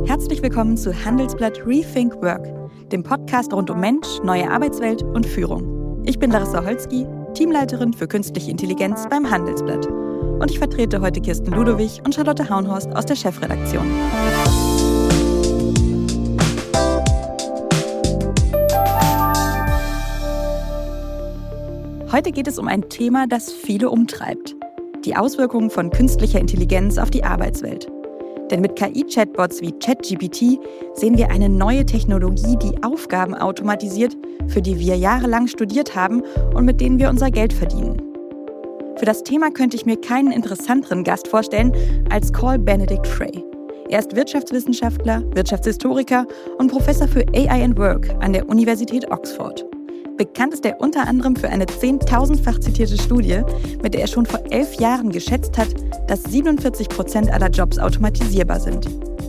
Herzlich willkommen zu Handelsblatt Rethink Work, dem Podcast rund um Mensch, neue Arbeitswelt und Führung. Ich bin Larissa Holzki, Teamleiterin für künstliche Intelligenz beim Handelsblatt. Und ich vertrete heute Kirsten Ludowig und Charlotte Haunhorst aus der Chefredaktion. Heute geht es um ein Thema, das viele umtreibt: die Auswirkungen von künstlicher Intelligenz auf die Arbeitswelt. Denn mit KI-Chatbots wie ChatGPT sehen wir eine neue Technologie, die Aufgaben automatisiert, für die wir jahrelang studiert haben und mit denen wir unser Geld verdienen. Für das Thema könnte ich mir keinen interessanteren Gast vorstellen als Carl Benedikt Frey. Er ist Wirtschaftswissenschaftler, Wirtschaftshistoriker und Professor für AI and Work an der Universität Oxford. Bekannt ist er unter anderem für eine 10.000-fach zitierte Studie, mit der er schon vor 11 Jahren geschätzt hat, dass 47% aller Jobs automatisierbar sind.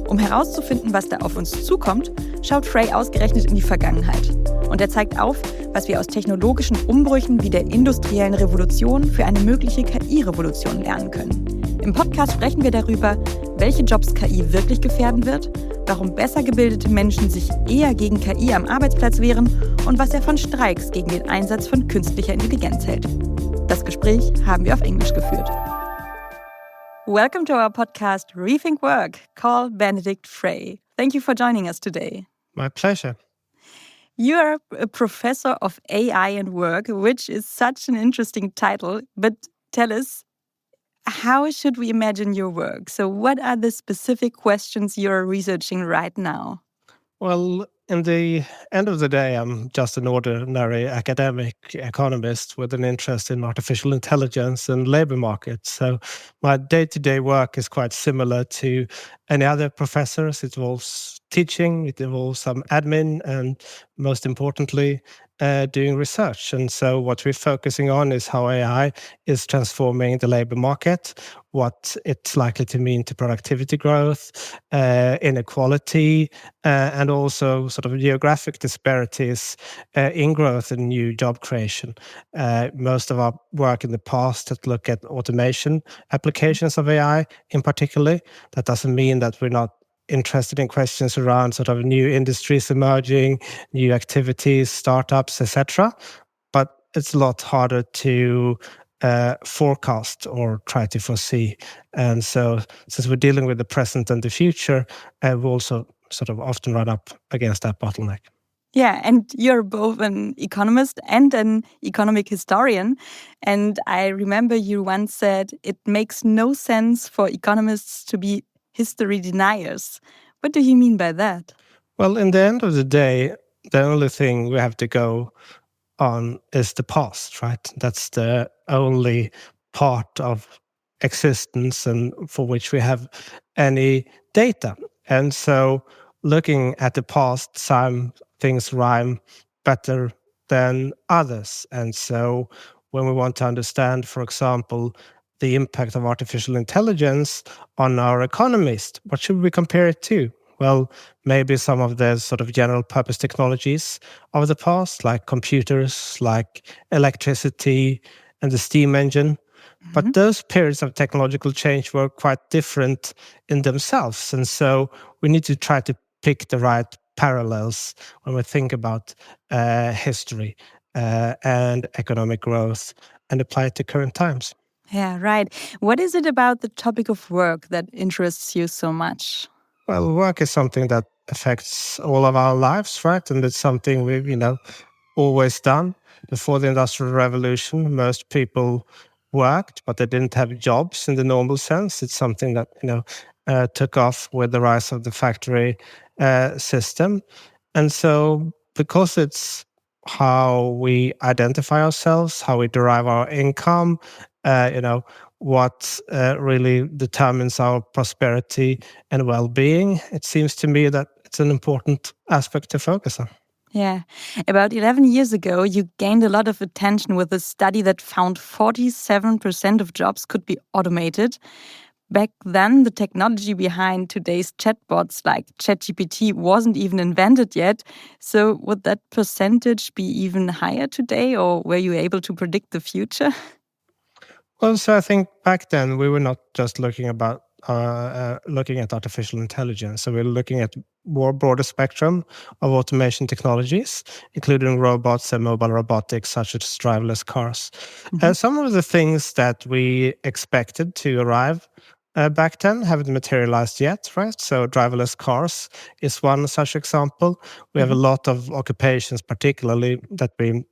Um herauszufinden, was da auf uns zukommt, schaut Frey ausgerechnet in die Vergangenheit. Und er zeigt auf, was wir aus technologischen Umbrüchen wie der Industriellen Revolution für eine mögliche KI-Revolution lernen können. Im Podcast sprechen wir darüber, welche Jobs KI wirklich gefährden wird, warum besser gebildete Menschen sich eher gegen KI am Arbeitsplatz wehren und was er von Streiks gegen den Einsatz von künstlicher Intelligenz hält. Das Gespräch haben wir auf Englisch geführt. Welcome to our podcast Rethink Work, Carl Benedikt Frey. Thank you for joining us today. My pleasure. You are a professor of AI and Work, which is such an interesting title, but tell us, how should we imagine your work? So what are the specific questions you're researching right now? Well, in the end of the day, I'm just an ordinary academic economist with an interest in artificial intelligence and labor markets. So my day-to-day work is quite similar to any other professors. It involves teaching, it involves some admin, and most importantly, doing research. And so what we're focusing on is how AI is transforming the labor market, what it's likely to mean to productivity growth, inequality, and also sort of geographic disparities in growth and new job creation. Most of our work in the past has looked at automation applications of AI in particular. That doesn't mean that we're not interested in questions around sort of new industries emerging, new activities, startups, etc. But it's a lot harder to forecast or try to foresee. And so since we're dealing with the present and the future, we also sort of often run up against that bottleneck. Yeah, and you're both an economist and an economic historian. And I remember you once said it makes no sense for economists to be history deniers. What do you mean by that? Well, in the end of the day, the only thing we have to go on is the past, right? That's the only part of existence and for which we have any data. And so looking at the past, some things rhyme better than others. And so when we want to understand, for example, the impact of artificial intelligence on our economies, what should we compare it to? Well, maybe some of the sort of general purpose technologies of the past, like computers, like electricity and the steam engine. Mm-hmm. But those periods of technological change were quite different in themselves. And so we need to try to pick the right parallels when we think about history and economic growth and apply it to current times. Yeah, right. What is it about the topic of work that interests you so much? Well, work is something that affects all of our lives, right? And it's something we've, always done. Before the Industrial Revolution, most people worked, but they didn't have jobs in the normal sense. It's something that, took off with the rise of the factory system. And so because it's how we identify ourselves, how we derive our income, what really determines our prosperity and well-being, it seems to me that it's an important aspect to focus on. Yeah. About 11 years ago, you gained a lot of attention with a study that found 47% of jobs could be automated. Back then, the technology behind today's chatbots like ChatGPT wasn't even invented yet. So would that percentage be even higher today, or were you able to predict the future? Well, so I think back then we were not just looking about looking at artificial intelligence. So we're looking at more broader spectrum of automation technologies, including robots and mobile robotics, such as driverless cars. Some of the things that we expected to arrive back then haven't materialized yet, right? So driverless cars is one such example. We have a lot of occupations, particularly that we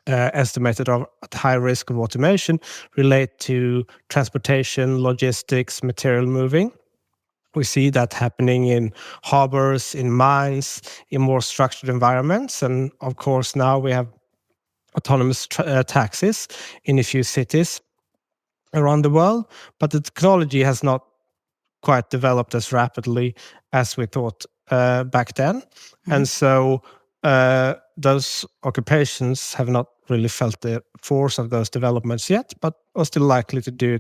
estimated are at high risk of automation, relate to transportation, logistics, material moving. We see that happening in harbors, in mines, in more structured environments. And of course, now we have autonomous taxis in a few cities around the world. But the technology has not quite developed as rapidly as we thought back then. And so those occupations have not really felt the force of those developments yet, but are still likely to do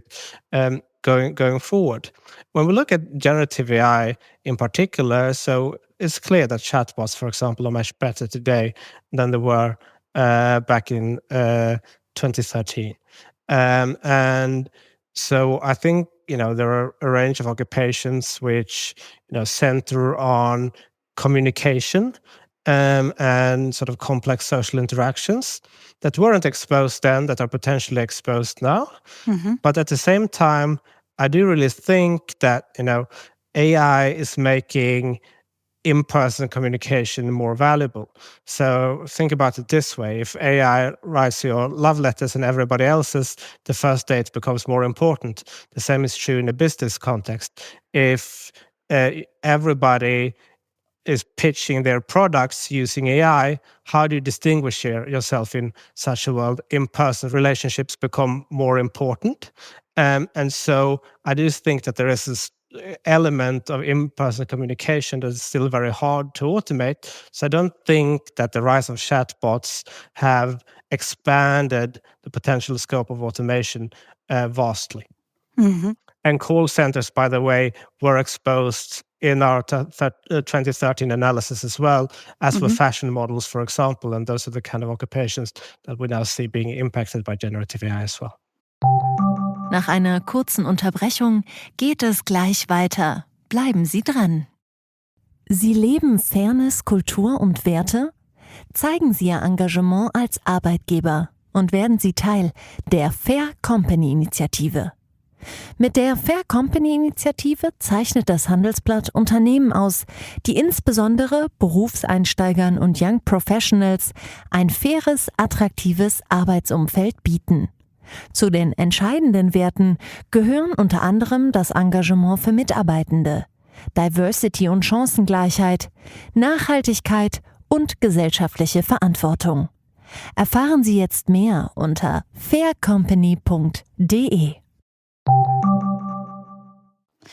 it going forward. When we look at generative AI in particular, so it's clear that chatbots, for example, are much better today than they were back in 2013. And so I think, there are a range of occupations which, center on communication and sort of complex social interactions that weren't exposed then, that are potentially exposed now. But at the same time, I do really think that, AI is making in-person communication more valuable. So think about it this way. If AI writes your love letters and everybody else's, the first date becomes more important. The same is true in a business context. If everybody is pitching their products using AI, how do you distinguish yourself in such a world? In-person relationships become more important. And so I do think that there is this element of in-person communication that is still very hard to automate. So I don't think that the rise of chatbots have expanded the potential scope of automation vastly. And call centers, by the way, were exposed in our 2013 analysis as well, as were fashion models, for example. And those are the kind of occupations that we now see being impacted by generative AI as well. Nach einer kurzen Unterbrechung geht es gleich weiter. Bleiben Sie dran. Sie leben Fairness, Kultur und Werte? Zeigen Sie Ihr Engagement als Arbeitgeber und werden Sie Teil der Fair Company Initiative. Mit der Fair Company Initiative zeichnet das Handelsblatt Unternehmen aus, die insbesondere Berufseinsteigern und Young Professionals ein faires, attraktives Arbeitsumfeld bieten. Zu den entscheidenden Werten gehören unter anderem das Engagement für Mitarbeitende, Diversity und Chancengleichheit, Nachhaltigkeit und gesellschaftliche Verantwortung. Erfahren Sie jetzt mehr unter faircompany.de.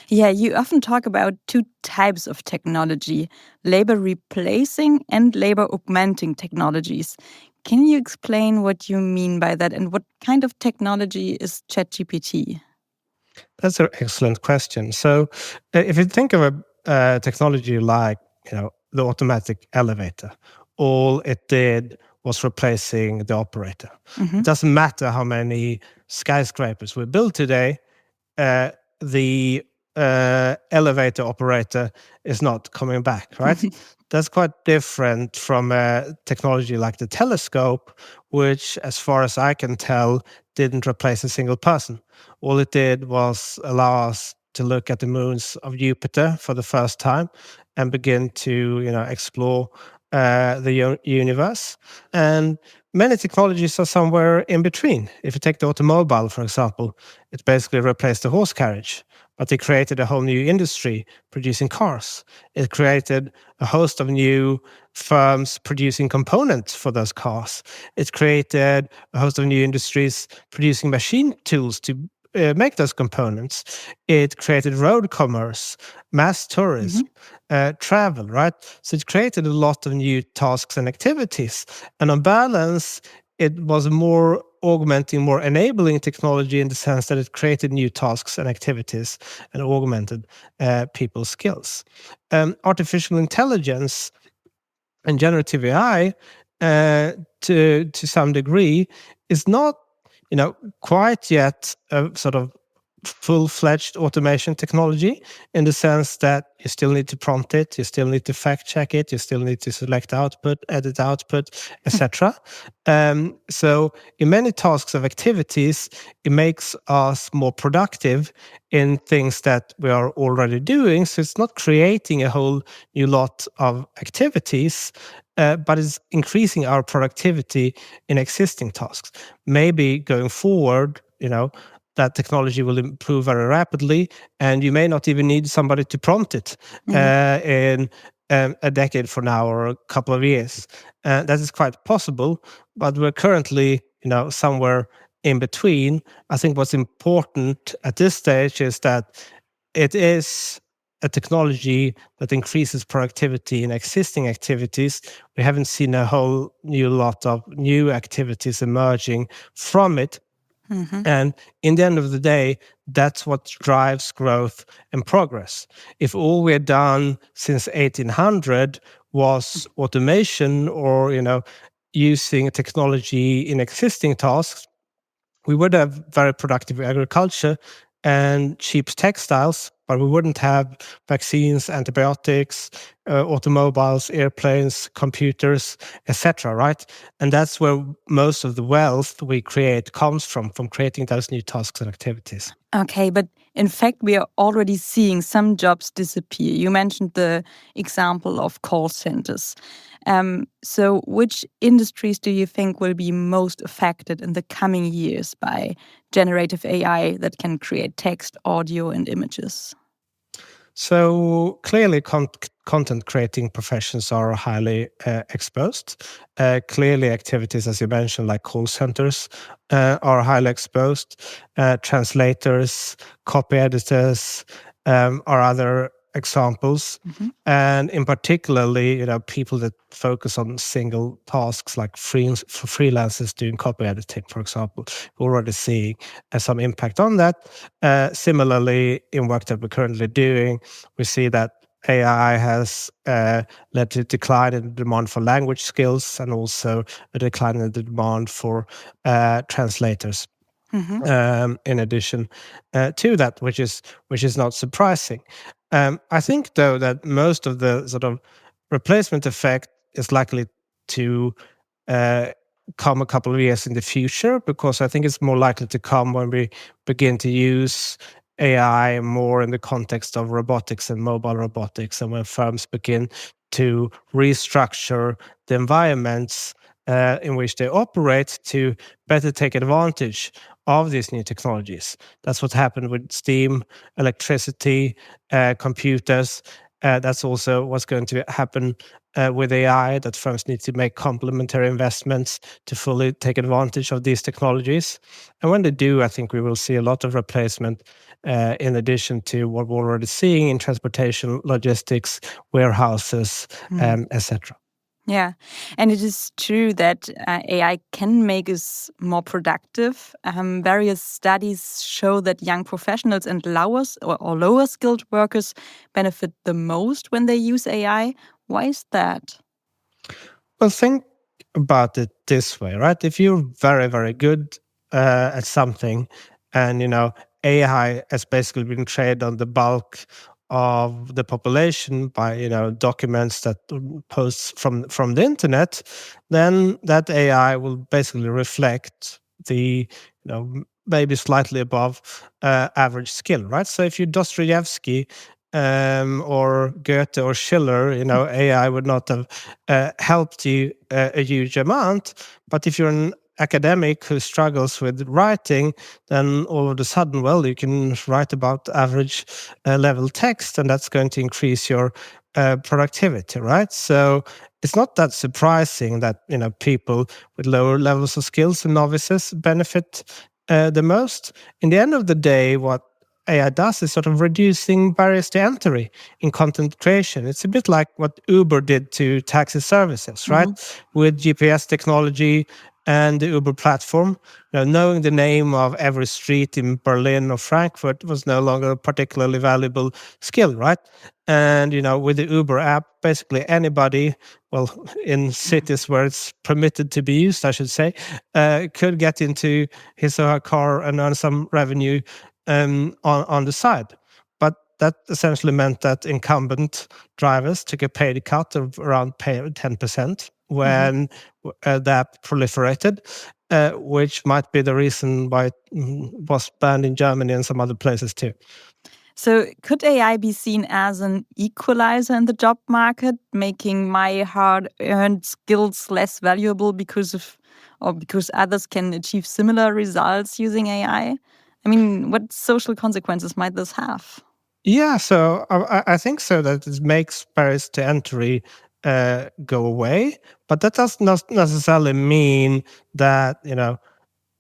Yeah, you often talk about two types of technology, labor replacing and labor augmenting technologies. Can you explain what you mean by that, and what kind of technology is ChatGPT? That's an excellent question. So if you think of a technology like, the automatic elevator, all it did was replacing the operator. It doesn't matter how many skyscrapers we build today, the elevator operator is not coming back, right? That's quite different from a technology like the telescope, which, as far as I can tell, didn't replace a single person. All it did was allow us to look at the moons of Jupiter for the first time and begin to, explore the universe. And many technologies are somewhere in between. If you take the automobile, for example, it basically replaced the horse carriage, but it created a whole new industry producing cars. It created a host of new firms producing components for those cars. It created a host of new industries producing machine tools to make those components. It created road commerce, mass tourism, travel, right? So it created a lot of new tasks and activities. And on balance, it was more augmenting, more enabling technology in the sense that it created new tasks and activities and augmented people's skills. Artificial intelligence and generative AI, to some degree, is not, quite yet a sort of full-fledged automation technology in the sense that you still need to prompt it, you still need to fact-check it, you still need to select output, edit output, etc. So in many tasks of activities, it makes us more productive in things that we are already doing. So it's not creating a whole new lot of activities, but it's increasing our productivity in existing tasks. Maybe going forward, that technology will improve very rapidly, and you may not even need somebody to prompt it in a decade from now or a couple of years. That is quite possible, but we're currently, somewhere in between. I think what's important at this stage is that it is a technology that increases productivity in existing activities. We haven't seen a whole new lot of new activities emerging from it. Mm-hmm. And in the end of the day, that's what drives growth and progress. If all we've done since 1800 was automation or, using technology in existing tasks, we would have very productive agriculture and cheap textiles, but we wouldn't have vaccines, antibiotics, automobiles, airplanes, computers, etc., right? And that's where most of the wealth we create comes from creating those new tasks and activities. Okay, but in fact, we are already seeing some jobs disappear. You mentioned the example of call centers. So which industries do you think will be most affected in the coming years by generative AI that can create text, audio, and images? So clearly content creating professions are highly exposed. Clearly activities, as you mentioned, like call centers are highly exposed. Translators, copy editors are other examples. Mm-hmm. And in particularly, people that focus on single tasks like freelancers doing copy editing, for example, we're already seeing some impact on that. Similarly, in work that we're currently doing, we see that AI has led to a decline in the demand for language skills and also a decline in the demand for translators. Mm-hmm. In addition to that, which is not surprising. I think, though, that most of the sort of replacement effect is likely to come a couple of years in the future, because I think it's more likely to come when we begin to use AI more in the context of robotics and mobile robotics, and when firms begin to restructure the environments in which they operate to better take advantage of these new technologies. That's what happened with steam, electricity, computers. That's also what's going to happen with AI, that firms need to make complementary investments to fully take advantage of these technologies. And when they do, I think we will see a lot of replacement in addition to what we're already seeing in transportation, logistics, warehouses, etc. Yeah, and it is true that AI can make us more productive. Various studies show that young professionals and lower skilled workers benefit the most when they use AI. Why is that? Well, think about it this way, right? If you're very, very good at something, and AI has basically been trained on the bulk of the population by documents that posts from the internet, then that AI will basically reflect the maybe slightly above average skill, right? So if you're Dostoevsky or Goethe or Schiller, AI would not have helped you a huge amount. But if you're an academic who struggles with writing, then all of a sudden, you can write about average level text, and that's going to increase your productivity, right? So it's not that surprising that people with lower levels of skills and novices benefit the most. In the end of the day, what AI does is sort of reducing barriers to entry in content creation. It's a bit like what Uber did to taxi services, right? Mm-hmm. With GPS technology and the Uber platform, knowing the name of every street in Berlin or Frankfurt was no longer a particularly valuable skill, right? And, with the Uber app, basically anybody, in cities where it's permitted to be used, I should say, could get into his or her car and earn some revenue on the side. But that essentially meant that incumbent drivers took a pay cut of around 10% when that proliferated, which might be the reason why it was banned in Germany and some other places too. So could AI be seen as an equalizer in the job market, making my hard-earned skills less valuable because others can achieve similar results using AI? I mean, what social consequences might this have? Yeah, so I think so that it makes barriers to entry go away, but that does not necessarily mean that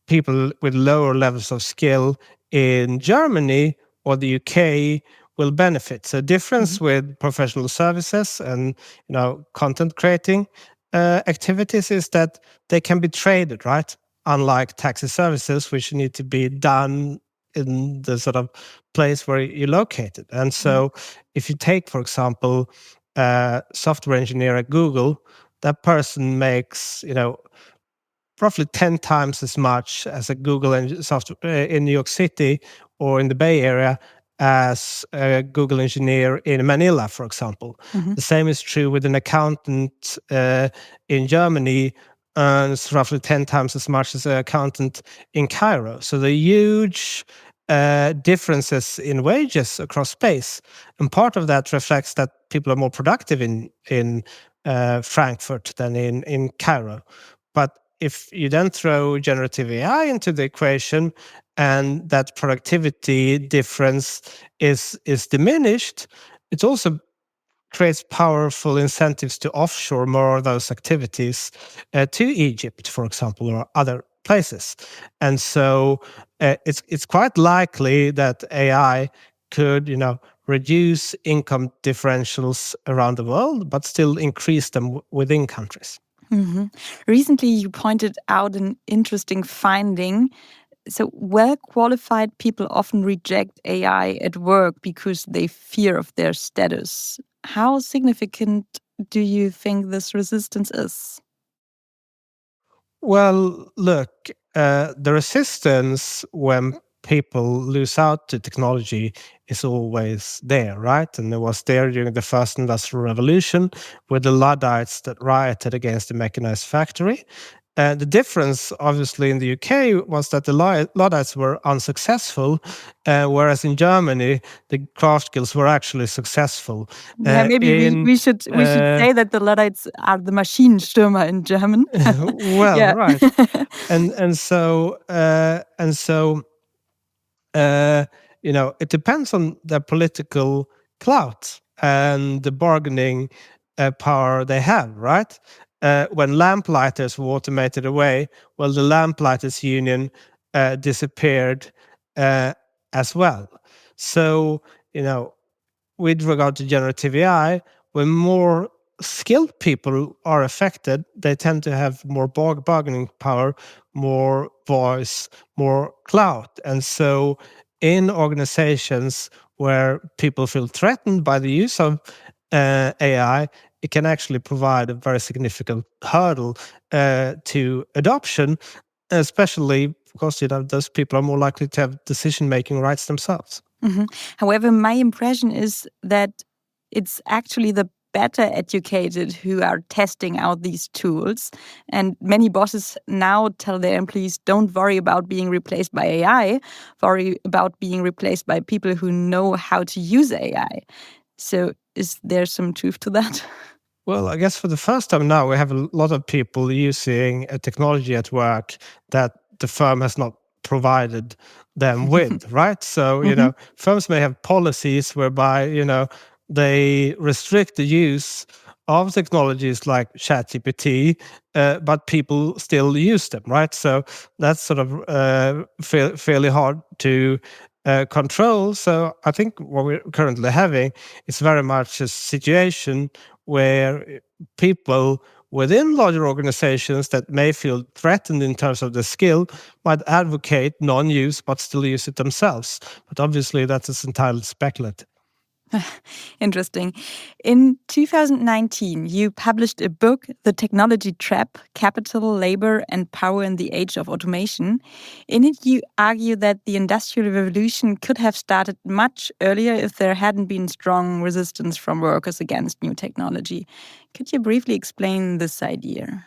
people with lower levels of skill in Germany or the UK will benefit. So difference with professional services and content creating activities is that they can be traded, right? Unlike taxi services, which need to be done in the sort of place where you're located. And so if you take, for example, a software engineer at Google, that person makes, roughly 10 times as much as a Google software in New York City or in the Bay Area as a Google engineer in Manila, for example. The same is true with an accountant in Germany, earns roughly 10 times as much as an accountant in Cairo. So the huge differences in wages across space. And part of that reflects that people are more productive in Frankfurt than in Cairo. But if you then throw generative AI into the equation and that productivity difference is diminished, it also creates powerful incentives to offshore more of those activities to Egypt, for example, or other places. And so it's quite likely that AI could, reduce income differentials around the world, but still increase them within countries. Recently, you pointed out an interesting finding. So well-qualified people often reject AI at work because they fear of their status. How significant do you think this resistance is? Well, look, the resistance when people lose out to technology is always there, right? And it was there during the first Industrial Revolution with the Luddites that rioted against the mechanized factory. The difference, obviously, in the UK was that the Luddites were unsuccessful, whereas in Germany, the craft guilds were actually successful. Maybe we should say that the Luddites are the Maschinenstürmer in German. Well, right, and so it depends on their political clout and the bargaining power they have, right? When lamplighters were automated away, well, the lamplighters union disappeared as well. So, with regard to generative AI, when more skilled people are affected, they tend to have more bargaining power, more voice, more clout. And so in organizations where people feel threatened by the use of AI, it can actually provide a very significant hurdle to adoption, especially because those people are more likely to have decision-making rights themselves. However, my impression is that it's actually the better educated who are testing out these tools. And many bosses now tell their employees, don't worry about being replaced by AI, worry about being replaced by people who know how to use AI. So is there some truth to that? Well, I guess for the first time now, we have a lot of people using a technology at work that the firm has not provided them with, right? So, firms may have policies whereby, they restrict the use of technologies like ChatGPT, but people still use them, right? So that's sort of fairly hard to control. So I think what we're currently having is very much a situation where people within larger organizations that may feel threatened in terms of the skill might advocate non-use but still use it themselves. But obviously that is entirely speculative. Interesting. In 2019, you published a book, The Technology Trap, Capital, Labor and Power in the Age of Automation. In it, you argue that the Industrial Revolution could have started much earlier if there hadn't been strong resistance from workers against new technology. Could you briefly explain this idea?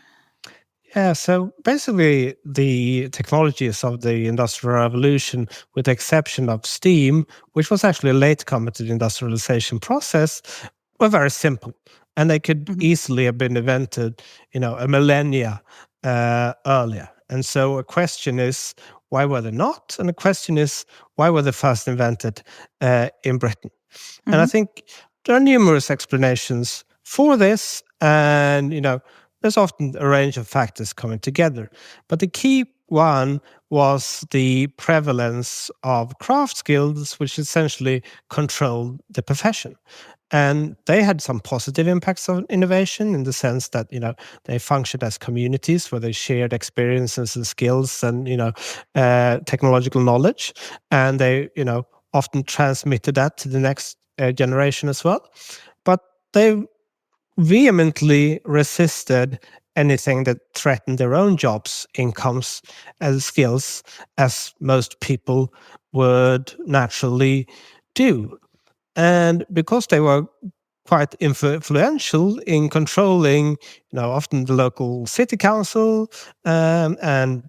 Yeah, so basically the technologies of the Industrial Revolution, with the exception of steam, which was actually a latecomer to the industrialization process, were very simple. And they could easily have been invented, a millennia earlier. And so a question is, why were they not? And the question is, why were they first invented in Britain? And I think there are numerous explanations for this. And, there's often a range of factors coming together. But the key one was the prevalence of craft skills, which essentially controlled the profession. And they had some positive impacts on innovation in the sense that, they functioned as communities where they shared experiences and skills and, technological knowledge. And they, often transmitted that to the next generation as well. But they vehemently resisted anything that threatened their own jobs, incomes, and skills, as most people would naturally do. And because they were quite influential in controlling, often the local city council, and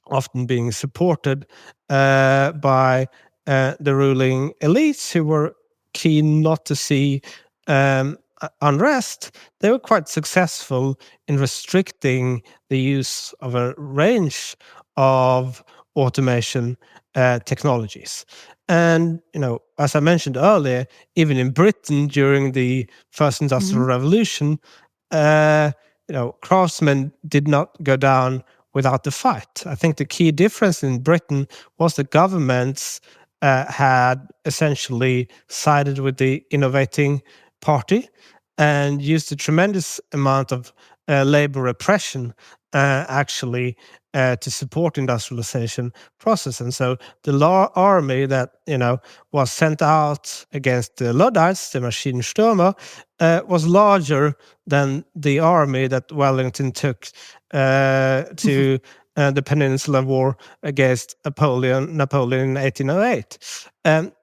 often being supported by the ruling elites who were keen not to see unrest, they were quite successful in restricting the use of a range of automation technologies. And, as I mentioned earlier, even in Britain during the first Industrial Revolution, craftsmen did not go down without a fight. I think the key difference in Britain was the governments had essentially sided with the innovating party and used a tremendous amount of labor repression actually to support industrialization process. And so the army that was sent out against the Luddites, the Maschinenstürmer, was larger than the army that Wellington took to the Peninsular War against Napoleon in 1808.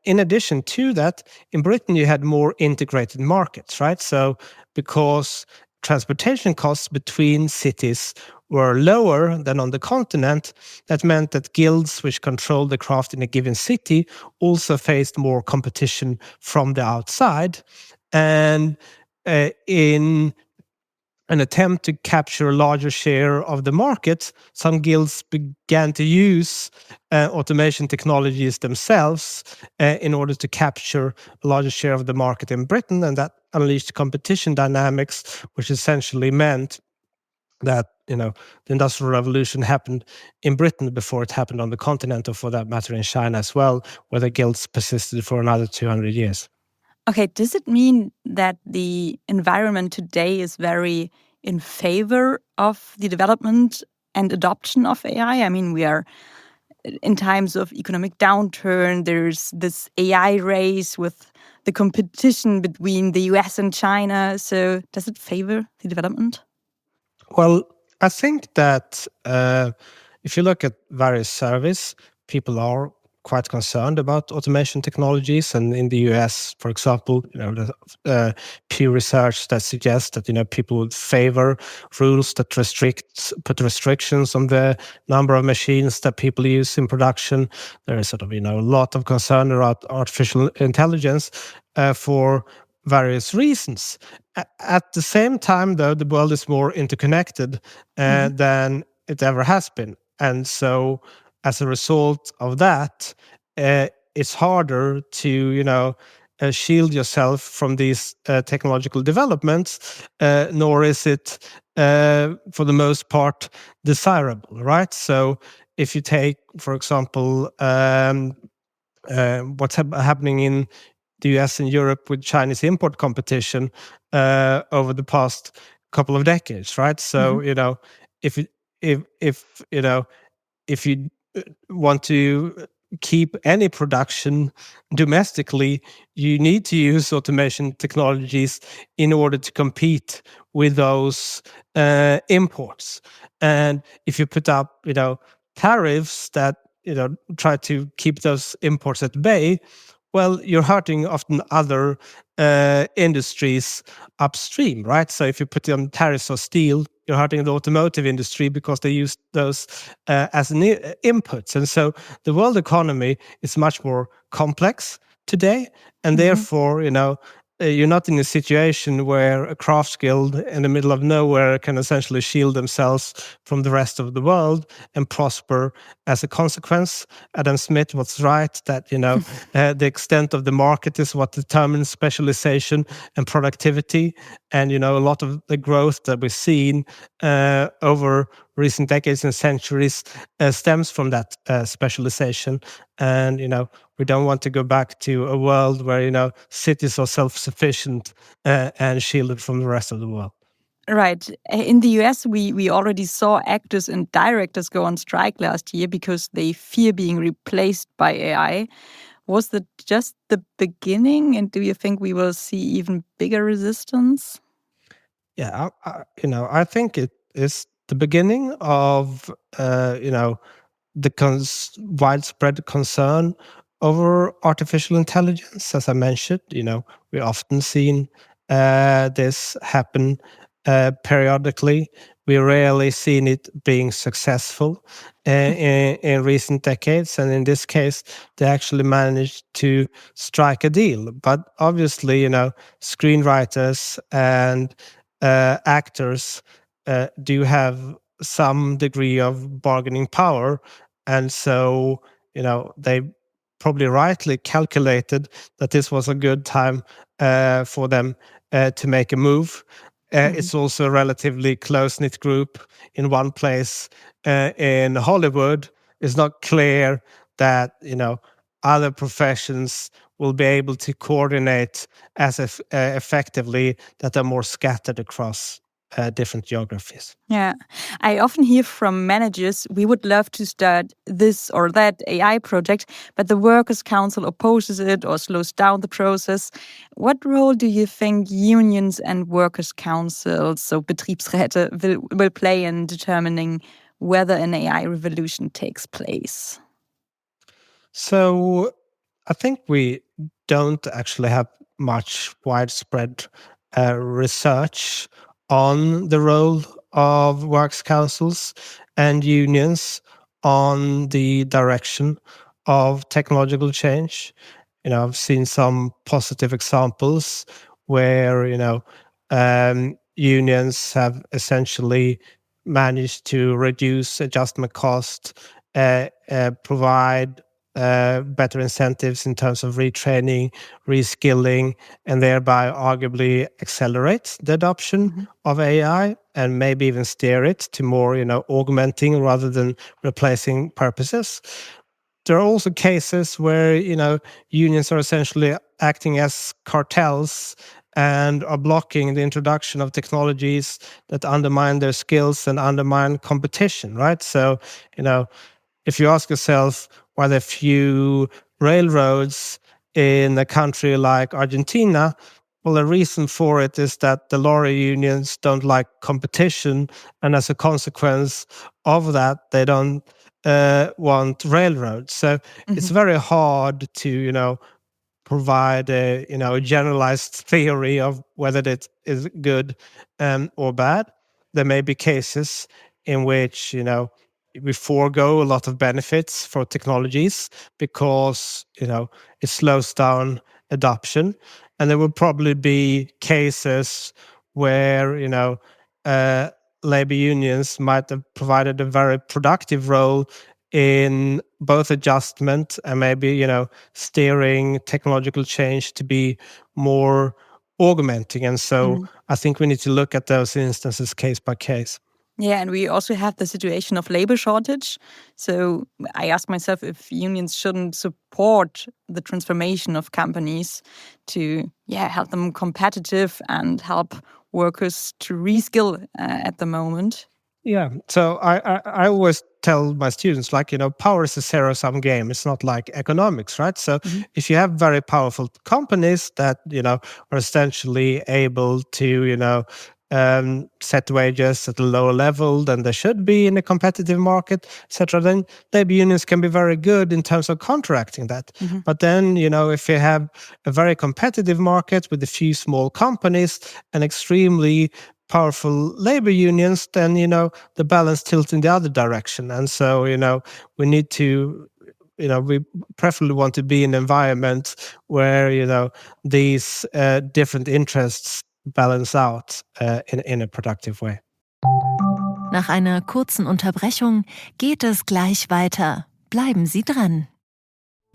In addition to that, in Britain you had more integrated markets, right? So because transportation costs between cities were lower than on the continent, that meant that guilds which controlled the craft in a given city also faced more competition from the outside. And in an attempt to capture a larger share of the market, some guilds began to use automation technologies themselves in order to capture a larger share of the market in Britain, and that unleashed competition dynamics, which essentially meant that the Industrial Revolution happened in Britain before it happened on the continent, or for that matter in China as well, where the guilds persisted for another 200 years. Okay, does it mean that the environment today is very in favor of the development and adoption of AI? I mean, we are in times of economic downturn, there's this AI race with the competition between the US and China. So does it favor the development? Well, I think that if you look at various surveys, people are quite concerned about automation technologies. And in the US, for example, the Pew Research that suggests that people would favor rules that put restrictions on the number of machines that people use in production. There is a lot of concern about artificial intelligence for various reasons. At the same time, though, the world is more interconnected than it ever has been. And so as a result of that, it's harder to, shield yourself from these technological developments, nor is it, for the most part, desirable, right? So if you take, for example, what's happening in the US and Europe with Chinese import competition over the past couple of decades, right? So if you want to keep any production domestically, you need to use automation technologies in order to compete with those imports. And if you put up, tariffs that, try to keep those imports at bay, well, you're hurting often other industries upstream, right? So if you put on tariffs on steel, you're hurting the automotive industry because they use those as inputs. And so the world economy is much more complex today. And therefore, you're not in a situation where a craft guild in the middle of nowhere can essentially shield themselves from the rest of the world and prosper as a consequence. Adam Smith was right that, the extent of the market is what determines specialization and productivity. And, a lot of the growth that we've seen over recent decades and centuries stems from that specialization. And, we don't want to go back to a world where, cities are self-sufficient and shielded from the rest of the world. Right. In the US, we already saw actors and directors go on strike last year because they fear being replaced by AI. Was that just the beginning? And do you think we will see even bigger resistance? Yeah, I think it is the beginning of, the widespread concern over artificial intelligence. As I mentioned, we often seen this happen periodically. We rarely seen it being successful in recent decades. And in this case, they actually managed to strike a deal. But obviously, screenwriters and actors do have some degree of bargaining power. And so, they probably rightly calculated that this was a good time for them to make a move. It's also a relatively close-knit group in one place in Hollywood. It's not clear that, other professions will be able to coordinate as effectively, that they're more scattered across different geographies. Yeah, I often hear from managers, we would love to start this or that AI project, but the Workers' Council opposes it or slows down the process. What role do you think unions and Workers' Councils, so Betriebsräte, will play in determining whether an AI revolution takes place? So I think we don't actually have much widespread research on the role of works councils and unions on the direction of technological change. I've seen some positive examples where, unions have essentially managed to reduce adjustment cost, provide better incentives in terms of retraining, reskilling, and thereby arguably accelerate the adoption of AI and maybe even steer it to more, augmenting rather than replacing purposes. There are also cases where, unions are essentially acting as cartels and are blocking the introduction of technologies that undermine their skills and undermine competition, right? So, if you ask yourself why there are few railroads in a country like Argentina, well, the reason for it is that the lorry unions don't like competition, and as a consequence of that, they don't want railroads. So it's very hard to, provide a generalized theory of whether it is good or bad. There may be cases in which we forego a lot of benefits for technologies because it slows down adoption, and there will probably be cases where labor unions might have provided a very productive role in both adjustment and maybe, steering technological change to be more augmenting. And so I think we need to look at those instances case by case. Yeah, and we also have the situation of labor shortage. So I ask myself if unions shouldn't support the transformation of companies to help them competitive and help workers to reskill at the moment. Yeah, so I always tell my students, power is a zero-sum game. It's not like economics, right? So if you have very powerful companies that, are essentially able to, set wages at a lower level than they should be in a competitive market, etc., then labor unions can be very good in terms of counteracting that. But then, if you have a very competitive market with a few small companies and extremely powerful labor unions, then, the balance tilts in the other direction. And so, we need to, we preferably want to be in an environment where, these different interests balance out in a productive way. Nach einer kurzen Unterbrechung geht es gleich weiter. Bleiben Sie dran.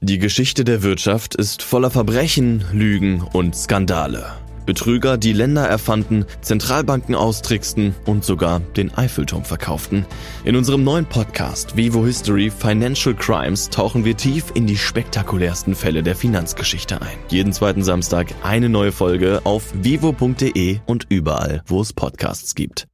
Die Geschichte der Wirtschaft ist voller Verbrechen, Lügen und Skandale. Betrüger, die Länder erfanden, Zentralbanken austricksten und sogar den Eiffelturm verkauften. In unserem neuen Podcast Vivo History Financial Crimes tauchen wir tief in die spektakulärsten Fälle der Finanzgeschichte ein. Jeden zweiten Samstag eine neue Folge auf vivo.de und überall, wo es Podcasts gibt.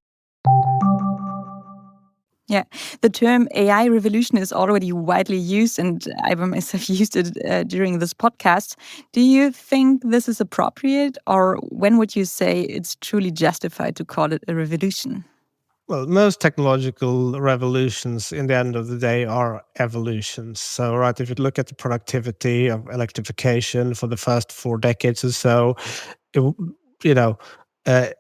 Yeah, the term AI revolution is already widely used, and I myself used it during this podcast. Do you think this is appropriate, or when would you say it's truly justified to call it a revolution? Well, most technological revolutions in the end of the day are evolutions. So, right, if you look at the productivity of electrification for the first 4 decades or so, it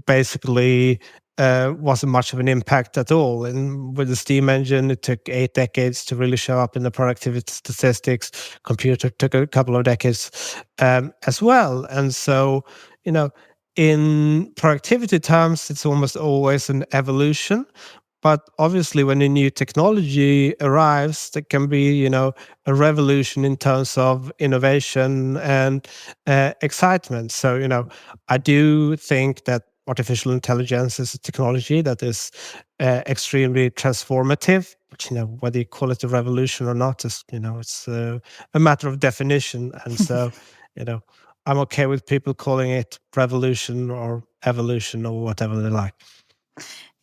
basically wasn't much of an impact at all. And with the steam engine, it took 8 decades to really show up in the productivity statistics. Computer took a couple of decades as well. And so, in productivity terms, it's almost always an evolution. But obviously, when a new technology arrives, there can be, a revolution in terms of innovation and excitement. So, I do think that artificial intelligence is a technology that is extremely transformative. But, whether you call it a revolution or not is, it's a matter of definition. And so, I'm okay with people calling it revolution or evolution or whatever they like.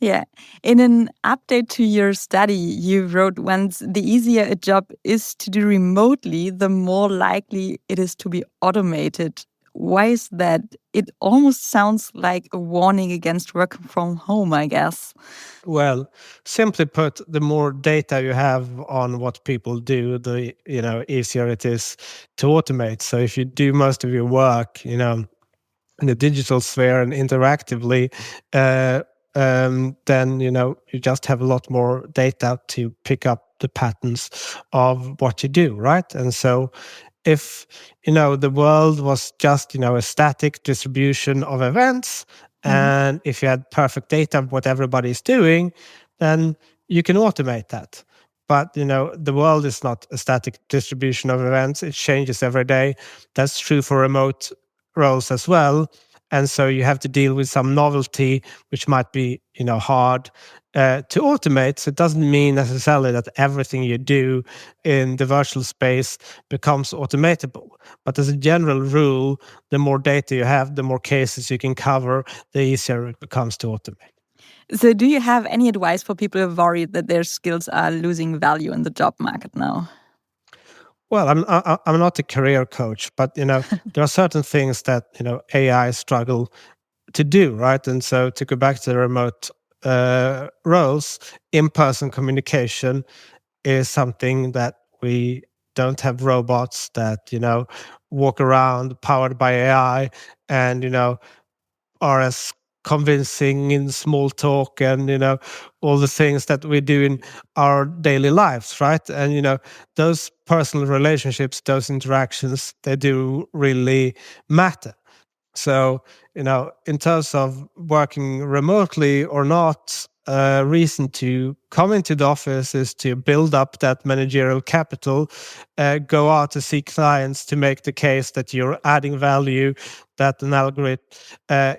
Yeah. In an update to your study, you wrote once, the easier a job is to do remotely, the more likely it is to be automated. Why is that? It almost sounds like a warning against working from home, I guess. Well, simply put, the more data you have on what people do, the easier it is to automate. So if you do most of your work, in the digital sphere and interactively, then you just have a lot more data to pick up the patterns of what you do, right? And so if the world was just a static distribution of events, and if you had perfect data of what everybody's doing, then you can automate that. But the world is not a static distribution of events. It changes every day. That's true for remote roles as well. And so you have to deal with some novelty, which might be hard to automate. So it doesn't mean necessarily that everything you do in the virtual space becomes automatable. But as a general rule, the more data you have, the more cases you can cover, the easier it becomes to automate. So do you have any advice for people who are worried that their skills are losing value in the job market now? Well, I'm not a career coach, but there are certain things that AI struggle to do, right? And so to go back to the remote roles, in-person communication is something that we don't have robots that walk around powered by AI and are as convincing in small talk and all the things that we do in our daily lives, right? And those personal relationships, those interactions, they do really matter. So in terms of working remotely or not, reason to come into the office is to build up that managerial capital, go out to see clients to make the case that you're adding value that an algorithm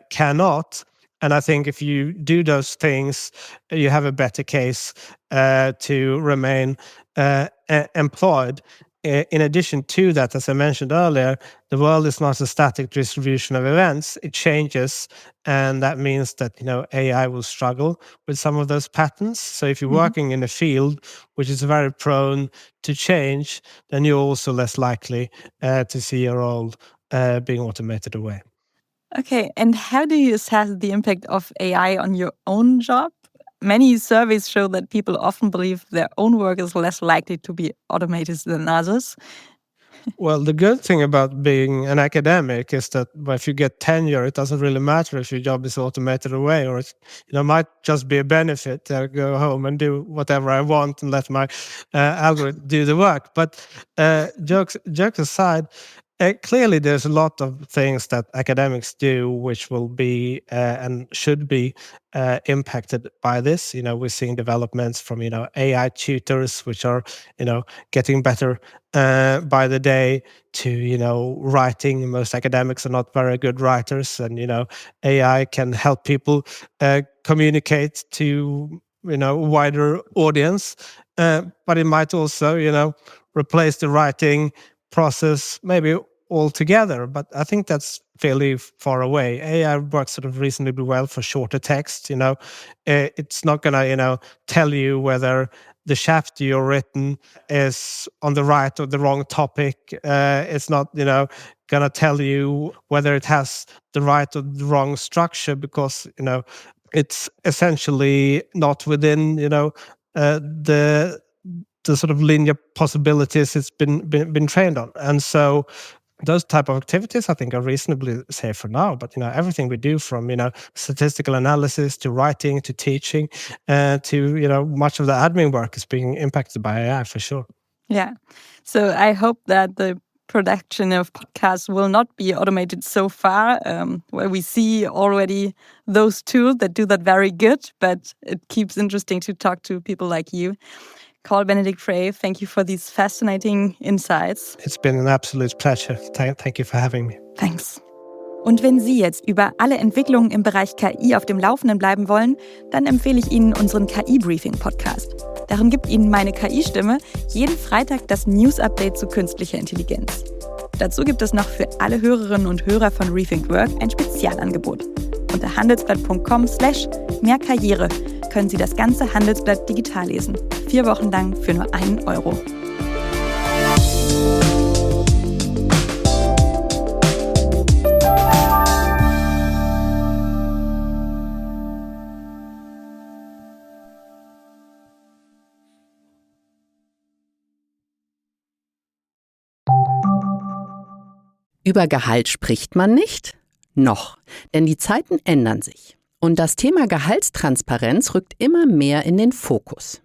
cannot. And I think if you do those things, you have a better case to remain employed. in addition to that, as I mentioned earlier, the world is not a static distribution of events. It changes, and that means that AI will struggle with some of those patterns. So if you're working in a field which is very prone to change, then you're also less likely to see your role being automated away. Okay, and how do you assess the impact of AI on your own job? Many surveys show that people often believe their own work is less likely to be automated than others. Well, the good thing about being an academic is that if you get tenure, it doesn't really matter if your job is automated away, or it might just be a benefit to go home and do whatever I want and let my algorithm do the work. But jokes aside, clearly there's a lot of things that academics do which will be and should be impacted by this. We're seeing developments from AI tutors, which are getting better by the day, to writing. Most academics are not very good writers, and AI can help people communicate to a wider audience, but it might also replace the writing process maybe altogether. But I think that's fairly far away. AI works sort of reasonably well for shorter text. It's not gonna tell you whether the chapter you're written is on the right or the wrong topic. It's not gonna tell you whether it has the right or the wrong structure, because it's essentially not within the sort of linear possibilities it's been trained on. And so those type of activities, I think, are reasonably safe for now. But everything we do, from statistical analysis to writing to teaching to much of the admin work, is being impacted by AI for sure. Yeah. So I hope that the production of podcasts will not be automated so far, where we see already those tools that do that very good. But it keeps interesting to talk to people like you. Carl Benedikt Frey, thank you for these fascinating insights. It's been an absolute pleasure. Thank you for having me. Thanks. Und wenn Sie jetzt über alle Entwicklungen im Bereich KI auf dem Laufenden bleiben wollen, dann empfehle ich Ihnen unseren KI-Briefing-Podcast. Darin gibt Ihnen meine KI-Stimme jeden Freitag das News-Update zu künstlicher Intelligenz. Dazu gibt es noch für alle Hörerinnen und Hörer von Rethink Work ein Spezialangebot. Unter handelsblatt.com/mehrkarriere können Sie das ganze Handelsblatt digital lesen. 4 Wochen lang für nur 1 Euro. Über Gehalt spricht man nicht? Noch, denn die Zeiten ändern sich. Und das Thema Gehaltstransparenz rückt immer mehr in den Fokus.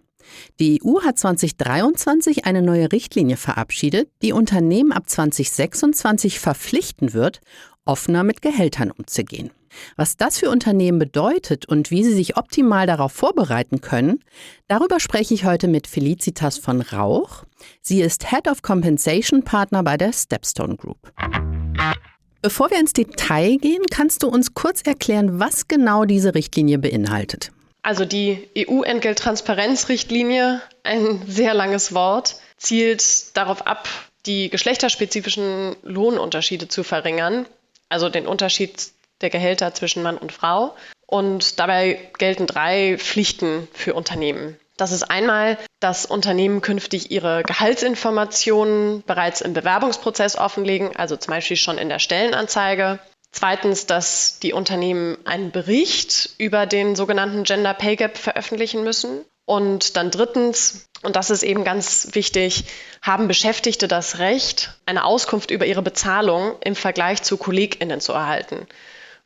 Die EU hat 2023 eine neue Richtlinie verabschiedet, die Unternehmen ab 2026 verpflichten wird, offener mit Gehältern umzugehen. Was das für Unternehmen bedeutet und wie sie sich optimal darauf vorbereiten können, darüber spreche ich heute mit Felicitas von Rauch. Sie ist Head of Compensation Partner bei der Stepstone Group. Bevor wir ins Detail gehen, kannst du uns kurz erklären, was genau diese Richtlinie beinhaltet? Also die EU-Entgelttransparenzrichtlinie, ein sehr langes Wort, zielt darauf ab, die geschlechterspezifischen Lohnunterschiede zu verringern, also den Unterschied der Gehälter zwischen Mann und Frau. Und dabei gelten 3 Pflichten für Unternehmen. Das ist einmal, dass Unternehmen künftig ihre Gehaltsinformationen bereits im Bewerbungsprozess offenlegen, also zum Beispiel schon in der Stellenanzeige. Zweitens, dass die Unternehmen einen Bericht über den sogenannten Gender Pay Gap veröffentlichen müssen. Und dann drittens, und das ist eben ganz wichtig, haben Beschäftigte das Recht, eine Auskunft über ihre Bezahlung im Vergleich zu KollegInnen zu erhalten.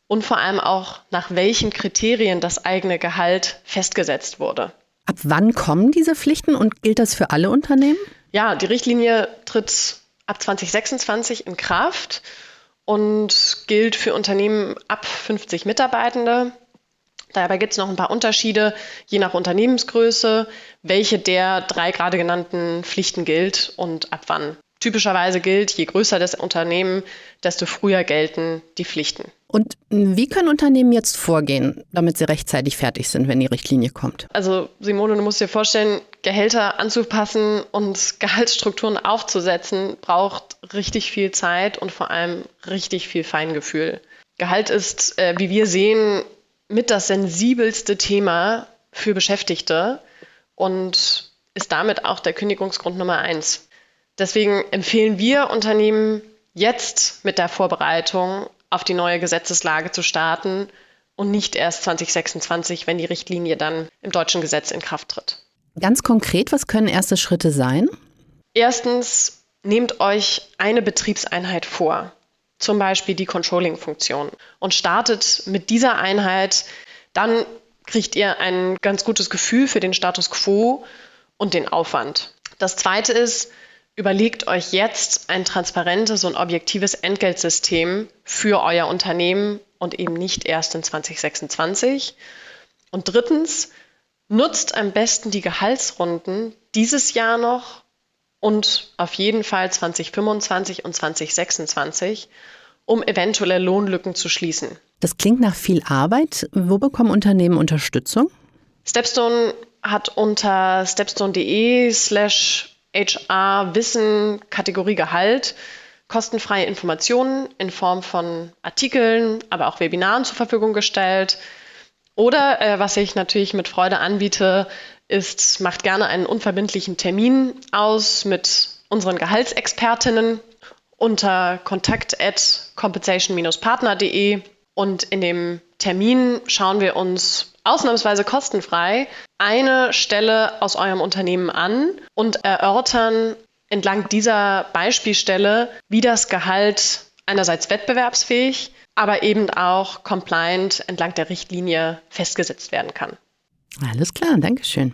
Und vor allem auch, nach welchen Kriterien das eigene Gehalt festgesetzt wurde. Ab wann kommen diese Pflichten und gilt das für alle Unternehmen? Ja, die Richtlinie tritt ab 2026 in Kraft und gilt für Unternehmen ab 50 Mitarbeitende. Dabei gibt es noch ein paar Unterschiede, je nach Unternehmensgröße, welche der 3 gerade genannten Pflichten gilt und ab wann. Typischerweise gilt, je größer das Unternehmen, desto früher gelten die Pflichten. Und wie können Unternehmen jetzt vorgehen, damit sie rechtzeitig fertig sind, wenn die Richtlinie kommt? Also Simone, du musst dir vorstellen, Gehälter anzupassen und Gehaltsstrukturen aufzusetzen, braucht richtig viel Zeit und vor allem richtig viel Feingefühl. Gehalt ist, wie wir sehen, mit das sensibelste Thema für Beschäftigte und ist damit auch der Kündigungsgrund Nummer 1. Deswegen empfehlen wir Unternehmen, jetzt mit der Vorbereitung auf die neue Gesetzeslage zu starten und nicht erst 2026, wenn die Richtlinie dann im deutschen Gesetz in Kraft tritt. Ganz konkret, was können erste Schritte sein? Erstens, nehmt euch eine Betriebseinheit vor, zum Beispiel die Controlling-Funktion, und startet mit dieser Einheit. Dann kriegt ihr ein ganz gutes Gefühl für den Status quo und den Aufwand. Das Zweite ist, überlegt euch jetzt ein transparentes und objektives Entgeltsystem für euer Unternehmen und eben nicht erst in 2026. Und drittens, nutzt am besten die Gehaltsrunden dieses Jahr noch und auf jeden Fall 2025 und 2026, um eventuelle Lohnlücken zu schließen. Das klingt nach viel Arbeit. Wo bekommen Unternehmen Unterstützung? Stepstone hat unter stepstone.de/HR Wissen Kategorie Gehalt kostenfreie Informationen in Form von Artikeln, aber auch Webinaren zur Verfügung gestellt. Oder was ich natürlich mit Freude anbiete, ist, macht gerne einen unverbindlichen Termin aus mit unseren Gehaltsexpertinnen unter kontakt@compensation-partner.de. Und in dem Termin schauen wir uns ausnahmsweise kostenfrei eine Stelle aus eurem Unternehmen an und erörtern entlang dieser Beispielstelle, wie das Gehalt einerseits wettbewerbsfähig, aber eben auch compliant entlang der Richtlinie festgesetzt werden kann. Alles klar, danke schön.